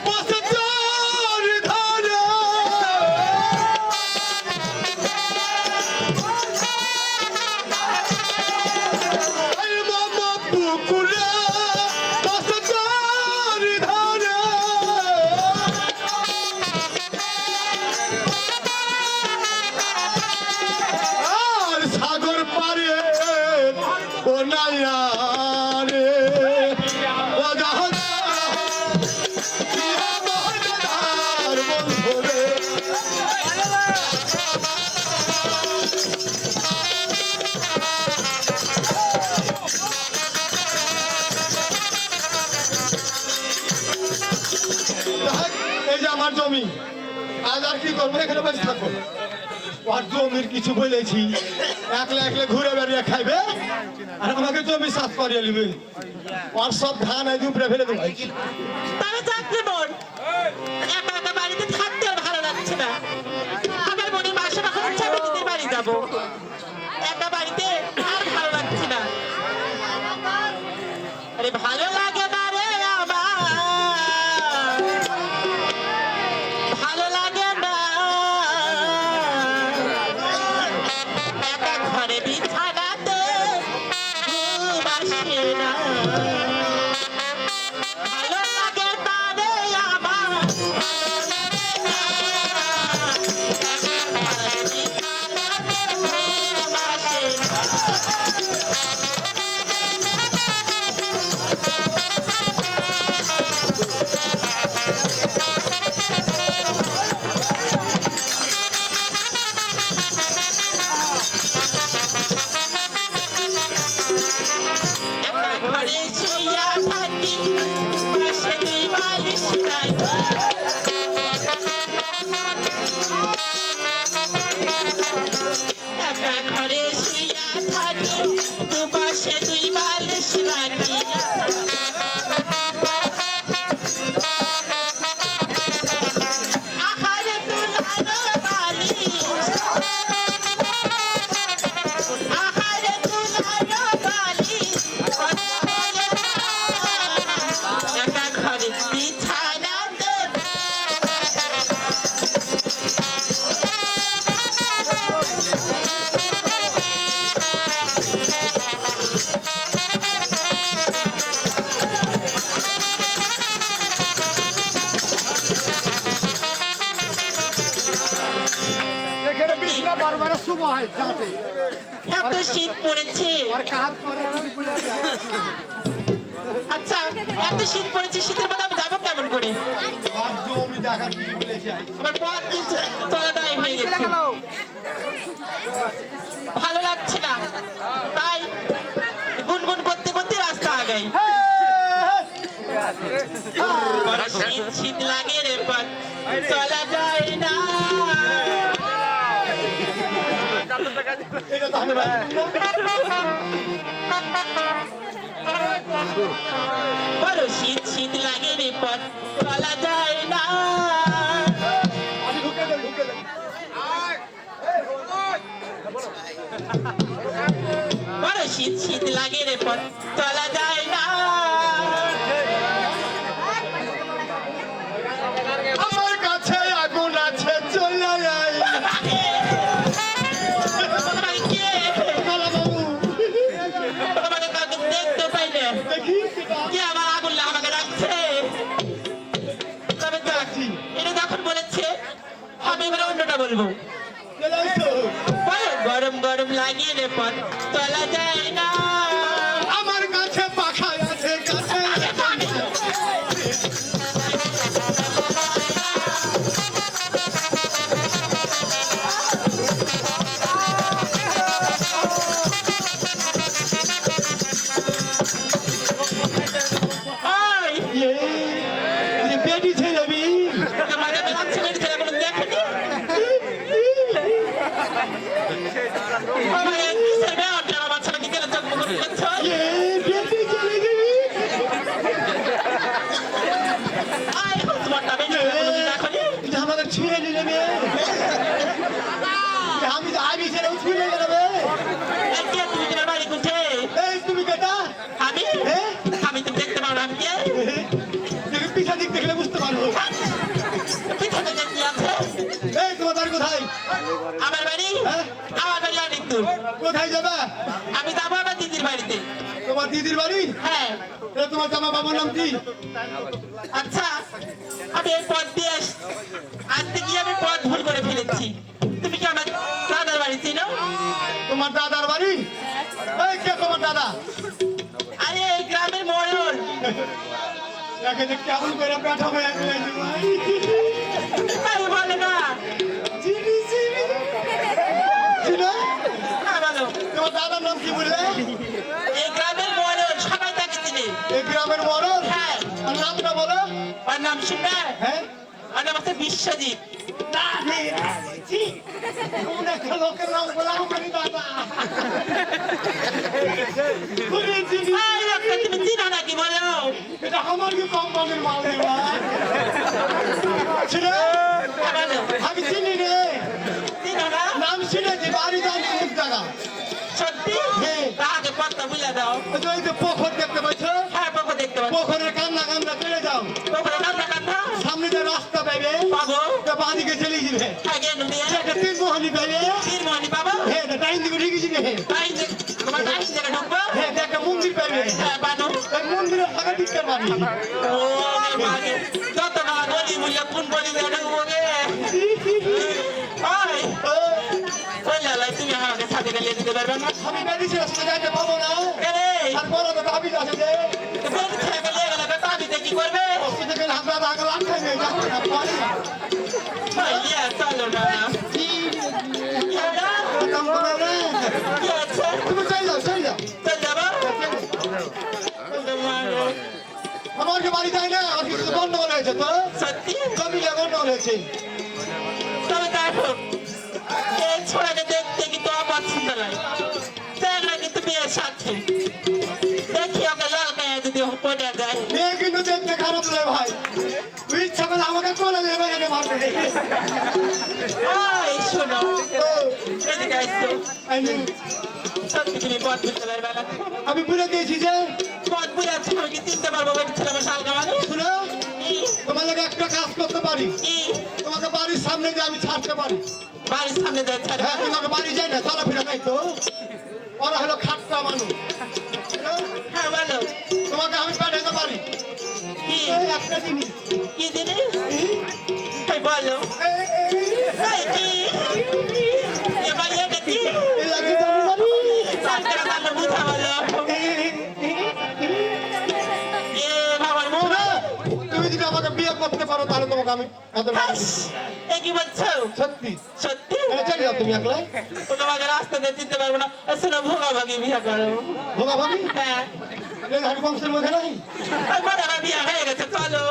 বসে তোর ধারে, এই মামা পুকুরে বসে তোর ধারে, আর সাগর পারে ও নাইয়া রে, ও জাহানা, কি আমার দাদার বন্ধু রে। দেখ, এই যে আমার জমি, আজ আর কি করবো, এখানে বসে থাকবো। আর জমির কিছু বলেছি, একলা একলা ঘুরে বেড়িয়ে খাইবে আর আমাকে জমি সাফ করিয়ে নিবে, আর সব ধান এই উপরে ফেলে দেবো। তাহলে চাকরি বোন একা একা বাড়িতে থাকতে আর ভালো লাগছে না। আমার মনের বাসা রাখার ইচ্ছা, আমি দিদির বাড়ি যাবো। একা বাড়িতে আর ভালো লাগছে না। আরে ভালো লাগে না রে আমার, ভালো লাগে না। একা ঘরে বিছানাতে ঘুম আসে না। ভালো লাগে না রে আমার, ঘরে শুইয়া থাকি, পাশে দুই বালিশ নাই। একা ঘরে শুইয়া থাকি, দুপাশে দুই বালিশ রাখি। আহারে তুলার বালিশ, আহারে তুলার বালিশ, একা ঘরে বিছানাতে এখানে বিছনা বারবার শুভ হয় যাতে এত শীত পড়েছে। আর কাজ করে যদি বলে যায়। আচ্ছা এত শীত পড়েছে, শীতের মধ্যে আমি যাবো কেমন করে? আর জমি দেখার কি বলেছি, আমার পথ কিন্তু তলাদায় হয়ে গেছে, ভালো লাগছে না। তাই গুনগুন করতে করতে রাস্তা আগাই। শীত শীত লাগে রে, পথ চলা যায় না। এটা তো আমি বড় শীত শীত লাগে রে, পথ চলা যায় না। ঢুকে দেন, ঢুকে দেন। বড় শীত শীত লাগে রে, পথ চলা যায় না। আমার কাছে আগুন আছে, চলে আয়। তোমাকে কে? কালা বাবু, তোমাকে কাউকে দেখতে পাইলে দেখি কে আমার আগুন আমাকে রাখছে? তবে তো এটা যখন বলেছে আমি এবার অন্যটা বলবো। চলে আসো। গরম গরম লাগিয়ে রে পথ চলা যায় না। আমার কাছে পাখা আছে কাছে ওই বেটি ছেলে বি তোমাকে বললাম ছেলের ছেলে কোনো দেখেনি। আমার এই কিসের ব্যাপার? আমার ছেলেকে কেন জন্ম করে দিচ্ছ? বেটি ছেলে দিবি আয় তোমার নামে দেখনি। আমাকে ছুঁয়ে নিলে মেয়ে আমি ছেলে ছুঁয়ে নেবে তুমি তোমার বাড়ি কোথায়? এই তুমি কেটা আমি হ্যাঁ আমি তো দেখতে পারো আমি কে? দেখে পিছন দিক দেখলে বুঝতে পারবো পিছনে যে কি আছে? এই তোমার বাড়ি কোথায় আমার বাড়ি হ্যাঁ? আমার বাড়ি অনেক দূর। কোথায় যাবে আমি যাবো আমার দিদির বাড়িতে। তোমার দিদির বাড়ি হ্যাঁ এ, তোমার জামা বাবার নাম কি আচ্ছা আমি এই পথ দিয়ে আসতে গিয়ে আমি পথ ভুল করে ফেলেছি। তুমি কি আমার দাদার বাড়ি চিনো? তোমার দাদার বাড়ি এই কে তোমার দাদা আরে এই গ্রামের মোড়ল। দেখে যে কেমন করে পেটা হয়ে গেছে ভাই তাই বলে না। চিনি চিনি চিনো হ্যাঁ বলো। তোমার দাদার নাম কি বললে এই গ্রামের মোড়ল সবাই তাকে চিনে। এই গ্রামের মরণ হ্যাঁ আর নামটা বলো ওর নাম শুনবে? হ্যাঁ ওর নাম হচ্ছে বিশ্বজিৎ। না রে ছি কোন একটা লোকের নাম বলা আমারই দাদা তুমি চিনি এই লোকটা তুমি চিনো নাকি বলো? এটা আমার কি কোম্পানির মাল রে ভাই চিনো হ্যাঁ বলো। আমি চিনি রে চিনো না? নাম শুনেছি বাড়ি জানি এক জায়গা সত্যি? হ্যাঁ। তাহলে পথটা বুঝে দাও। ওই যে পুকুর দেখতে পাচ্ছ হ্যাঁ পক্ষ দেখতে পাচ্ছি। পুকুরের কান্না কান্না চলে যাও পক্ষ কান্দা কান্দা সামনে যে রাস্তা পাইবে পাবো। বাদিকে চলে যাবে হ্যাঁ গেল দিয়ে সেটা তিন মোহনি পাইবে তিন মনি পাবো। হ্যাঁ টাইম দিকে ঢুকে যাবে তাই যে তোমার বাড়ি থেকে ঢুকবো। হ্যাঁ একটা মন্দির পাইবে হ্যাঁ বানু। ওই মন্দিরের আগে দিকটা বাড়ি ও মাগে যত না গলি মুল্লা কোন গলি দিয়ে ঢুকবো রে? ওই ওই লালাই তুমি আমাকে সাথে গেলে দিতে পারবে না? আমি বেরিয়েছি রাস্তা যাইতে পাবো না এরে আর বড় তো দাবি আছে যে বের ছেলে গেলে গেলে তো তাবিতে কি করবে? বস্তি থেকে হামলা আগে লাগাই নিয়ে যাবো না পারি না ওই ইয়া চলো না। ইয়া না? কাম করে রে কি আছে? তুমি চলে যাও চলে যাও চল যাবো? আমার যে বাড়ি যায় না আর কিছু গন্ডগোল হয়েছে তো সত্যি? জমিলে গন্ডগোল হয়েছে তবে দেখো এই ছোড়াকে দেখতে কিন্তু আমার সুন্দর লাগে। চেহারা কিন্তু বিয়ের সাথে দেখি ওকে লাল গায়ে যদি পড়ে যায়। মেয়ে কিন্তু দেখতে খারাপ লাগে ভাই তুই ইচ্ছা করে আমাকে চলে যাবে এনে মারবে ওই শোনো এদিকে আসছো। আমি সত্যি তুমি পথ বুঝতে পারবে না। আমি বলে দিয়েছি যে পথ বুঝাচ্ছি আমি কি চিনতে পারবো বেটি ছিল আমার শালকা মানুষ? শুনো তোমার লাগে একটা কাজ করতে পারি কি তোমাকে বাড়ির সামনে দিয়ে আমি ছাড়তে পারি বাড়ির সামনে যায় ছাড়বে? হ্যাঁ তোমাকে বাড়ি যাই না চলাফেরা নাই তো ওরা হলো খাট্টা মানুষ বুঝলো? হ্যাঁ বলো তোমাকে আমি পাঠাতে পারি কি এই একটা জিনিস কি জিনিস? এই বলো এই কি এবার এটা কি? এই লাগে জানি জানি শালকা ভালো বুঝা বলো। এ বাবার মুখ শোনো, তুমি যদি আমাকে বিয়ে করতে পারো তাহলে তোমাকে আমি তাদের বাড়ি দিব। এ কি বলছো? সত্যি সত্যি? তাহলে চলে যাও তুমি একলাই ও তোমাকে রাস্তাতে চিনতে পারবো না। শোনো ভোগাভাগি বিয়ে করো। ভোগা ভাবি হ্যাঁ এই ধারি বংশের মধ্যে নাই ওই বড়রা বিয়ে হয়ে গেছে চলো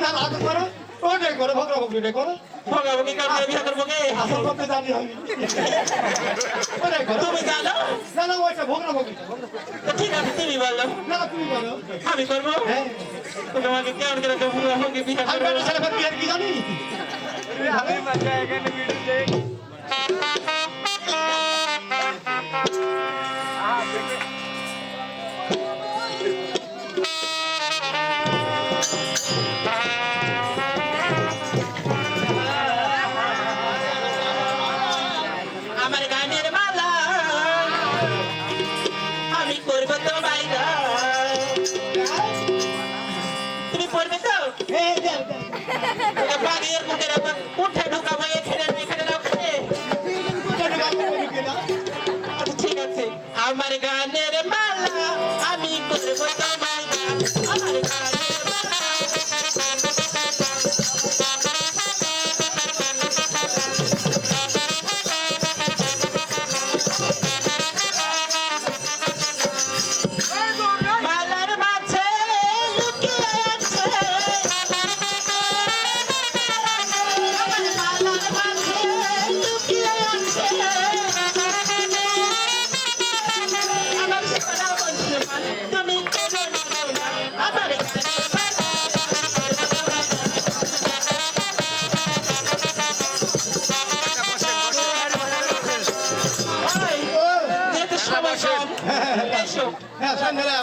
না না আগে করো ওটাই করো ভোগা ভোগিটাই করো ভোগাভাগি করবে বিয়ে করবো কে? আসল করতে জানি আমি ওটাই করো তুমি জানো? না না ওইটা ভোগা ভোগি তো ঠিক আছে তুমি বলো না তুমি করো আমি করবো। হ্যাঁ তো তোমাকে কেমন করে ভোগাভাগি বিয়ে আমি করবো? বেটা ছেলে ফের বিয়ে কি জানি আমার গানের মালা আমি করবো তো বাইরা। তুমি পড়বে তো? এই দাও দাও বাড়ির মুখের উঠে ঢুকাবো এখানে এখানে রাখবে। এসো হ্যাঁ সন্ধ্যা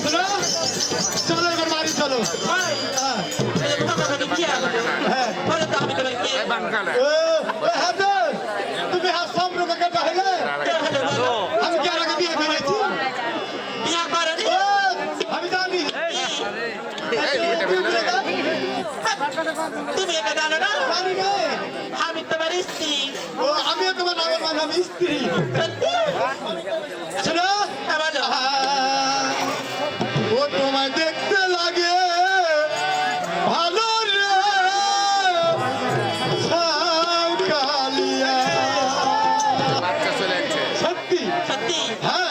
শোনো, চলো এবার বাড়ি চলো হ্যাঁ এই ভগবান কি আছে হ্যাঁ বলে তো আমি তোমাকে কি Bangkala. হাজার তুমি হাত সম্পর্কে তাহলে আমি কি আর আগে বিয়ে করেছি বিয়া করে নি ও, আমি জানি তুমি এটা জানো না জানি না আমি তোমার স্ত্রী ও আমিও তোমার নামের মানে আমি স্ত্রী সত্যি শোনো আমার ও তোমায় দেখতে লাগে ভালো রে কালিয়া বাচ্চা চলে যাচ্ছে সত্যি সত্যি হ্যাঁ